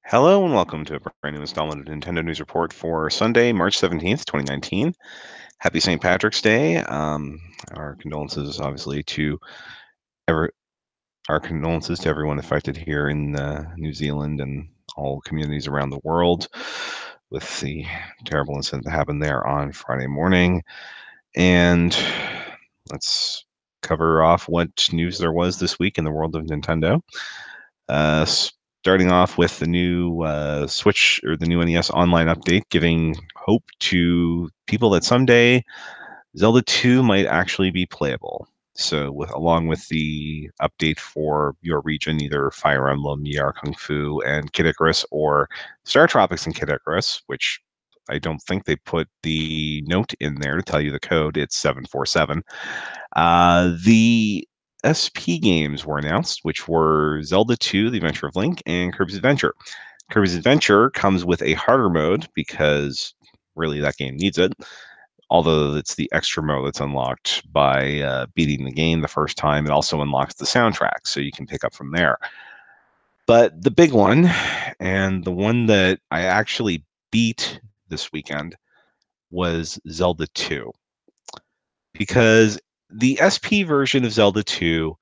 Hello and welcome to a brand new installment of Nintendo News Report for Sunday, March 17th, 2019. Happy St. Patrick's Day. Our condolences, obviously, to ever our condolences to everyone affected here in New Zealand and all communities around the world with the terrible incident that happened there on Friday morning. And let's cover off what news there was this week in the world of Nintendo. Starting off with the new Switch or the new NES Online update, giving hope to people that someday Zelda 2 might actually be playable. So, along with the update for your region, either Fire Emblem, Yar Kung Fu, and Kid Icarus, or Star Tropics and Kid Icarus, which I don't think they put the note in there to tell you the code. It's 747. The SP games were announced, which were Zelda 2, The Adventure of Link, and Kirby's Adventure. Kirby's Adventure comes with a harder mode because really that game needs it, although it's the extra mode that's unlocked by beating the game the first time. It also unlocks the soundtrack, so you can pick up from there. But the big one, and the one that I actually beat this weekend, was Zelda 2. Because the SP version of Zelda 2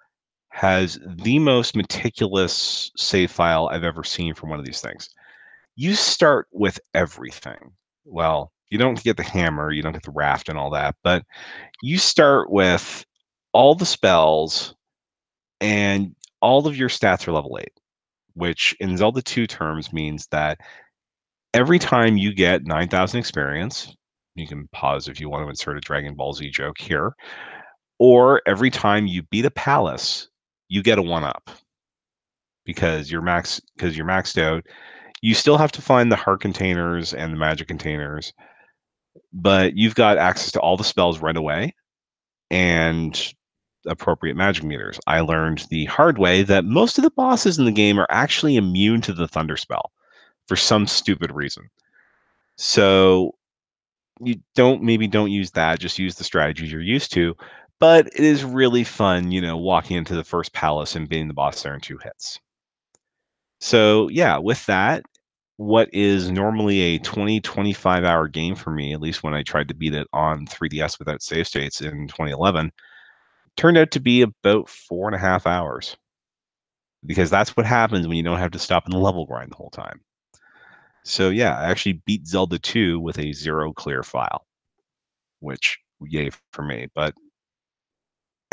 has the most meticulous save file I've ever seen from one of these things. You start with everything. Well, you don't get the hammer, you don't get the raft and all that, but you start with all the spells and all of your stats are level 8, which in Zelda 2 terms means that every time you get 9,000 experience, you can pause if you want to insert a Dragon Ball Z joke here, or every time you beat a palace, you get a 1-up because you're maxed out. You still have to find the heart containers and the magic containers, but you've got access to all the spells right away and appropriate magic meters. I learned the hard way that most of the bosses in the game are actually immune to the thunder spell for some stupid reason. So you don't use that, just use the strategies you're used to. But it is really fun, walking into the first palace and beating the boss there in 2 hits. So yeah, with that, what is normally a 20-25 hour game for me, at least when I tried to beat it on 3DS without save states in 2011, turned out to be about 4.5 hours. Because that's what happens when you don't have to stop in the level grind the whole time. So yeah, I actually beat Zelda 2 with a 0 clear file, which yay for me. But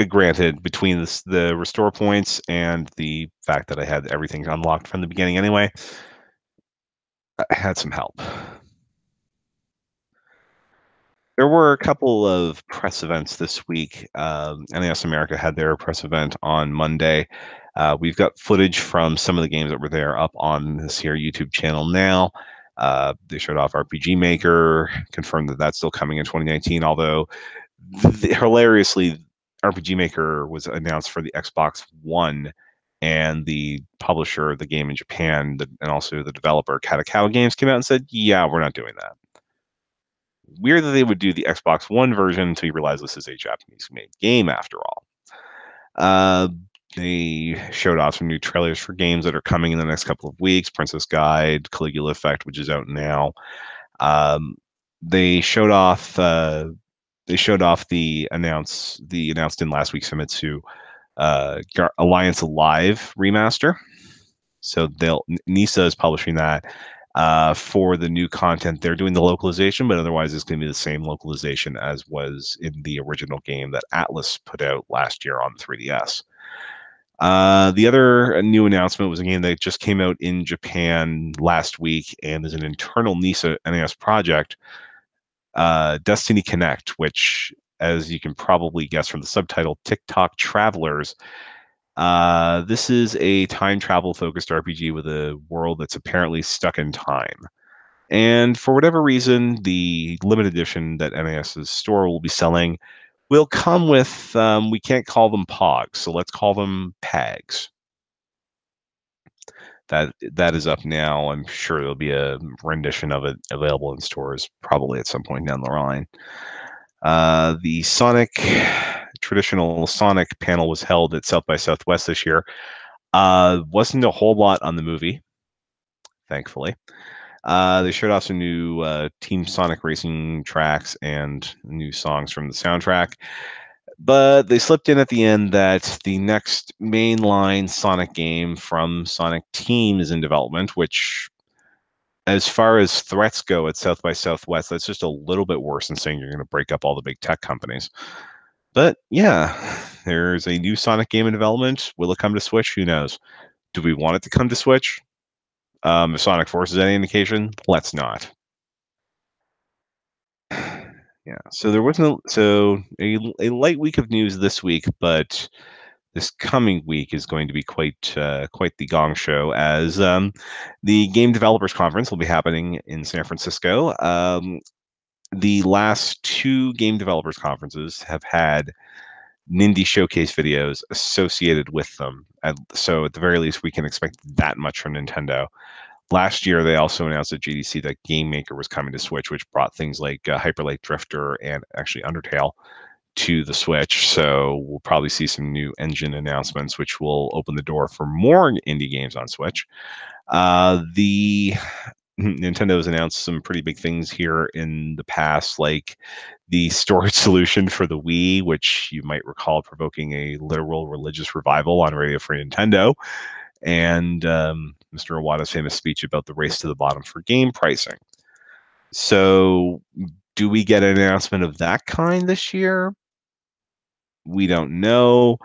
granted, between the restore points and the fact that I had everything unlocked from the beginning anyway, I had some help. There were a couple of press events this week. NAS America had their press event on Monday. We've got footage from some of the games that were there up on this here YouTube channel now. They showed off RPG Maker, confirmed that that's still coming in 2019, although hilariously, RPG Maker was announced for the Xbox One, and the publisher of the game in Japan, and also the developer, Kadokawa Games, came out and said, yeah, we're not doing that. Weird that they would do the Xbox One version until you realize this is a Japanese-made game after all. They showed off some new trailers for games that are coming in the next couple of weeks. Princess Guide, Caligula Effect, which is out now. They showed off the announced in last week's Famitsu Alliance Alive remaster. So NISA is publishing that. For the new content, they're doing the localization, but otherwise it's going to be the same localization as was in the original game that Atlas put out last year on the 3DS. The other new announcement was a game that just came out in Japan last week and is an internal NISA NAS project, Destiny Connect, which, as you can probably guess from the subtitle, TikTok Travelers. This is a time travel focused RPG with a world that's apparently stuck in time. And for whatever reason, the limited edition that NAS's store will be selling will come with, we can't call them POGs, so let's call them PAGs. That is up now. I'm sure there'll be a rendition of it available in stores probably at some point down the line. The traditional Sonic panel was held at South by Southwest this year. Wasn't a whole lot on the movie. thankfully. They showed off some new Team Sonic racing tracks and new songs from the soundtrack. But they slipped in at the end that the next mainline Sonic game from Sonic Team is in development, which, as far as threats go at South by Southwest, that's just a little bit worse than saying you're going to break up all the big tech companies. But yeah, there's a new Sonic game in development. Will it come to Switch? Who knows? Do we want it to come to Switch? If Sonic Force is any indication, let's not. Yeah. So there wasn't a light week of news this week, but this coming week is going to be quite the gong show, as the Game Developers Conference will be happening in San Francisco. The last two Game Developers Conferences have had Nindy showcase videos associated with them. So at the very least, we can expect that much from Nintendo. Last year, they also announced at GDC that Game Maker was coming to Switch, which brought things like Hyper Light Drifter and actually Undertale to the Switch. So we'll probably see some new engine announcements, which will open the door for more indie games on Switch. The Nintendo has announced some pretty big things here in the past, like the storage solution for the Wii, which you might recall provoking a literal religious revival on Radio Free Nintendo, and Mr. Iwata's famous speech about the race to the bottom for game pricing. So, do we get an announcement of that kind this year? We don't know.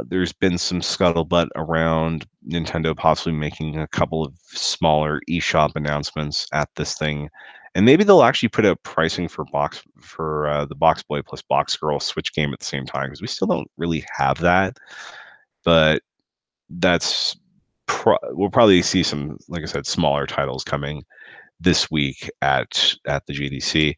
There's been some scuttlebutt around Nintendo possibly making a couple of smaller eShop announcements at this thing, and maybe they'll actually put out pricing for the Box Boy plus Box Girl Switch game at the same time, because we still don't really have that. But that's we'll probably see some, like I said, smaller titles coming this week at the GDC.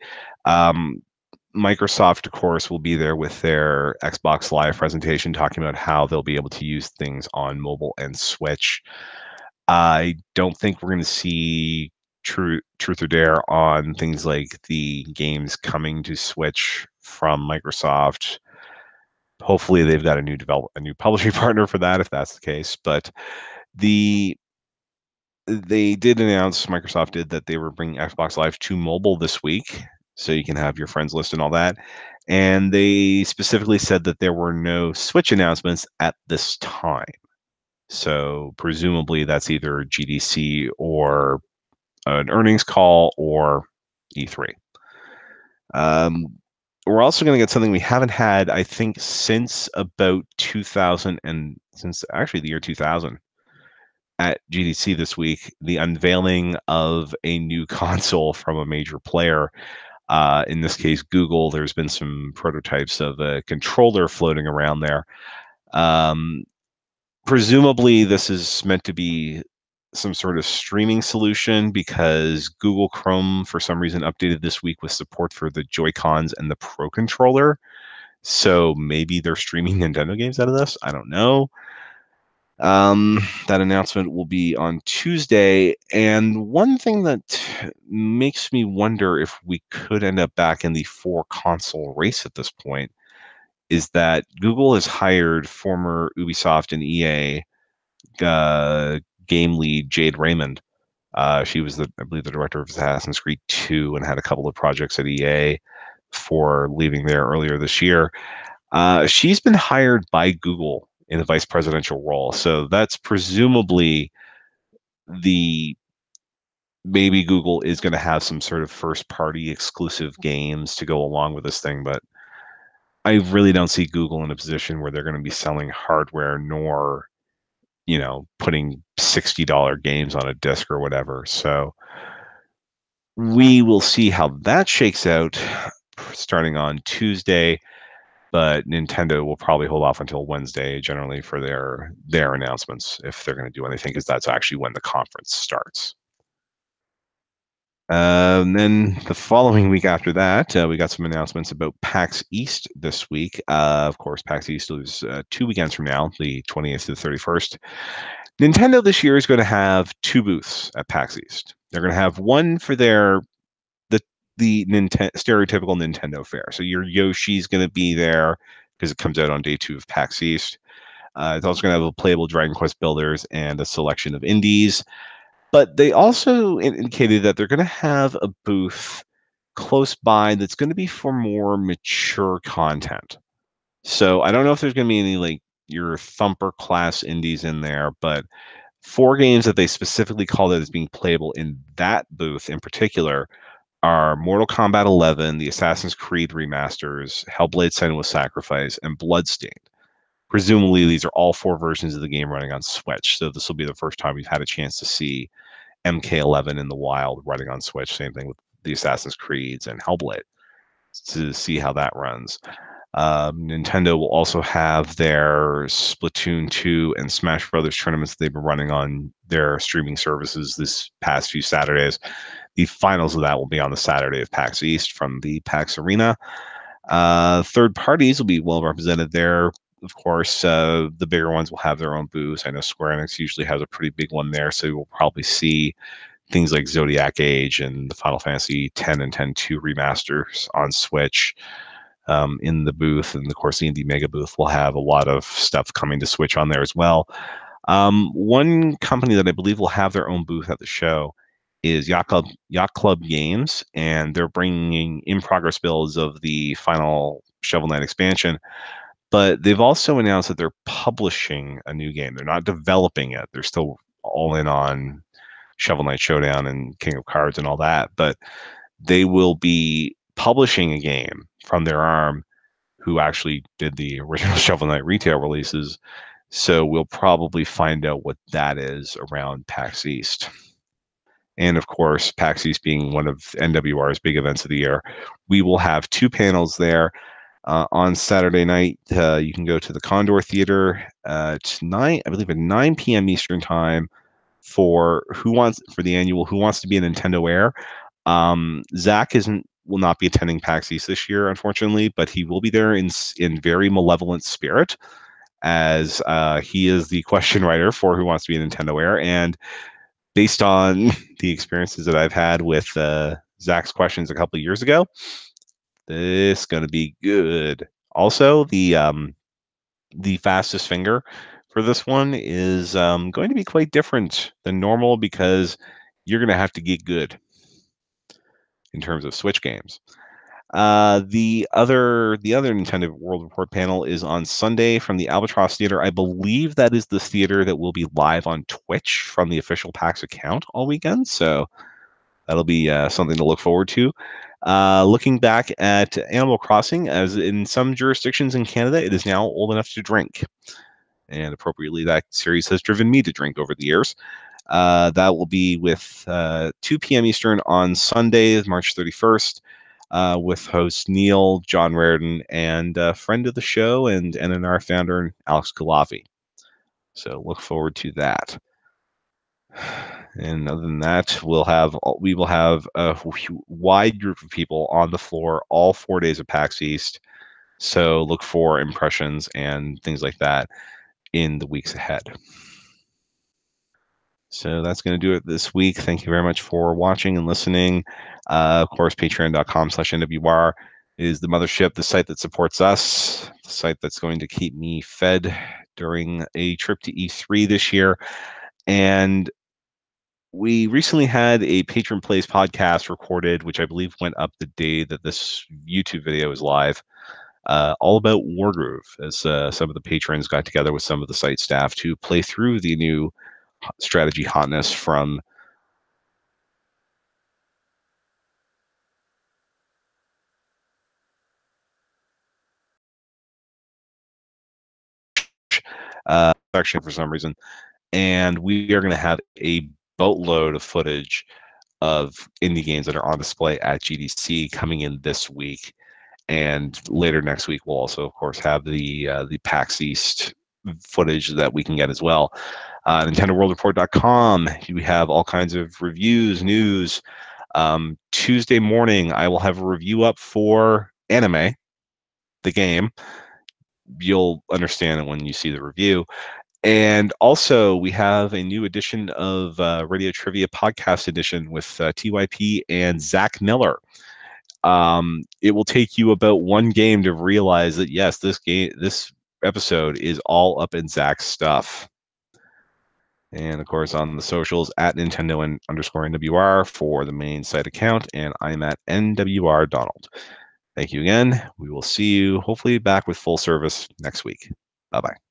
Microsoft, of course, will be there with their Xbox Live presentation, talking about how they'll be able to use things on mobile and Switch. I don't think we're going to see truth or dare on things like the games coming to Switch from Microsoft. Hopefully, they've got a new publishing partner for that, if that's the case. But they did announce, Microsoft did, that they were bringing Xbox Live to mobile this week, so you can have your friends list and all that. And they specifically said that there were no Switch announcements at this time. So presumably that's either GDC or an earnings call or E3. We're also going to get something we haven't had, I think, since about 2000, and since actually the year 2000. At GDC this week, the unveiling of a new console from a major player. In this case, Google. There's been some prototypes of a controller floating around there. Presumably, this is meant to be some sort of streaming solution, because Google Chrome, for some reason, updated this week with support for the Joy-Cons and the Pro Controller. So maybe they're streaming Nintendo games out of this. I don't know. That announcement will be on Tuesday. And one thing that makes me wonder if we could end up back in the 4-console race at this point is that Google has hired former Ubisoft and EA game lead Jade Raymond. She was, I believe, the director of Assassin's Creed 2 and had a couple of projects at EA before leaving there earlier this year. She's been hired by Google in the vice presidential role. So that's presumably maybe Google is going to have some sort of first party exclusive games to go along with this thing. But I really don't see Google in a position where they're going to be selling hardware, nor, putting $60 games on a disc or whatever. So we will see how that shakes out starting on Tuesday. But Nintendo will probably hold off until Wednesday generally for their announcements, if they're going to do anything, because that's actually when the conference starts. Then the following week after that, we got some announcements about PAX East this week. Of course, PAX East is 2 weekends from now, the 28th to the 31st. Nintendo this year is going to have 2 booths at PAX East. They're going to have one for the stereotypical Nintendo fare. So your Yoshi's going to be there because it comes out on day 2 of PAX East. It's also going to have a playable Dragon Quest Builders and a selection of indies. But they also indicated that they're going to have a booth close by that's going to be for more mature content. So I don't know if there's going to be any like your thumper class indies in there, but 4 games that they specifically called it as being playable in that booth in particular are Mortal Kombat 11, the Assassin's Creed remasters, Hellblade: Senua's Sacrifice, and Bloodstained. Presumably, these are all 4 versions of the game running on Switch. So this will be the first time we've had a chance to see MK11 in the wild running on Switch. Same thing with the Assassin's Creeds and Hellblade to see how that runs. Nintendo will also have their Splatoon 2 and Smash Brothers tournaments they've been running on their streaming services this past few Saturdays. The finals of that will be on the Saturday of PAX East from the PAX Arena. Third parties will be well represented there. Of course, the bigger ones will have their own booths. I know Square Enix usually has a pretty big one there, so we'll probably see things like Zodiac Age and the Final Fantasy X and X-2 remasters on Switch in the booth. And of course, the Indie Mega booth will have a lot of stuff coming to Switch on there as well. One company that I believe will have their own booth at the show is Yacht Club Games, and they're bringing in-progress builds of the final Shovel Knight expansion. But they've also announced that they're publishing a new game. They're not developing it. They're still all in on Shovel Knight Showdown and King of Cards and all that. But they will be publishing a game from their arm who actually did the original Shovel Knight retail releases. So we'll probably find out what that is around PAX East. And of course, PAX East being one of NWR's big events of the year, we will have 2 panels there. On Saturday night, you can go to the Condor Theater tonight, I believe at 9 p.m. Eastern Time for the annual Who Wants to Be a Nintendo Heir. Zach will not be attending PAX East this year, unfortunately, but he will be there in very malevolent spirit, as he is the question writer for Who Wants to Be a Nintendo Heir. And based on the experiences that I've had with Zach's questions a couple of years ago, this is going to be good. Also, the fastest finger for this one is going to be quite different than normal because you're going to have to get good in terms of Switch games. The other Nintendo World Report panel is on Sunday from the Albatross Theater. I believe that is the theater that will be live on Twitch from the official PAX account all weekend. So that'll be something to look forward to. Looking back at Animal Crossing, as in some jurisdictions in Canada, it is now old enough to drink. And appropriately, that series has driven me to drink over the years. That will be with 2 p.m. Eastern on Sunday, March 31st, with hosts Neil, John Raridan, and a friend of the show and NNR founder, Alex Galafi. So look forward to that. And other than that, we will have a wide group of people on the floor all 4 days of PAX East. So look for impressions and things like that in the weeks ahead. So that's going to do it this week. Thank you very much for watching and listening. Of course, patreon.com/NWR is the mothership, the site that supports us, the site that's going to keep me fed during a trip to E3 this year. And we recently had a Patron Plays podcast recorded, which I believe went up the day that this YouTube video is live, all about Wargroove, as some of the patrons got together with some of the site staff to play through the new strategy hotness from section for some reason. And we are going to have a boatload of footage of indie games that are on display at GDC coming in this week. And later next week, we'll also, of course, have the PAX East footage that we can get as well. NintendoWorldReport.com, we have all kinds of reviews, news. Tuesday morning, I will have a review up for Anime, the game. You'll understand it when you see the review. And also, we have a new edition of Radio Trivia Podcast Edition with TYP and Zach Miller. It will take you about one game to realize that, yes, this episode is all up in Zach's stuff. And of course, on the socials at Nintendo and _NWR for the main site account, and I'm at NWR Donald. Thank you again. We will see you hopefully back with full service next week. Bye bye.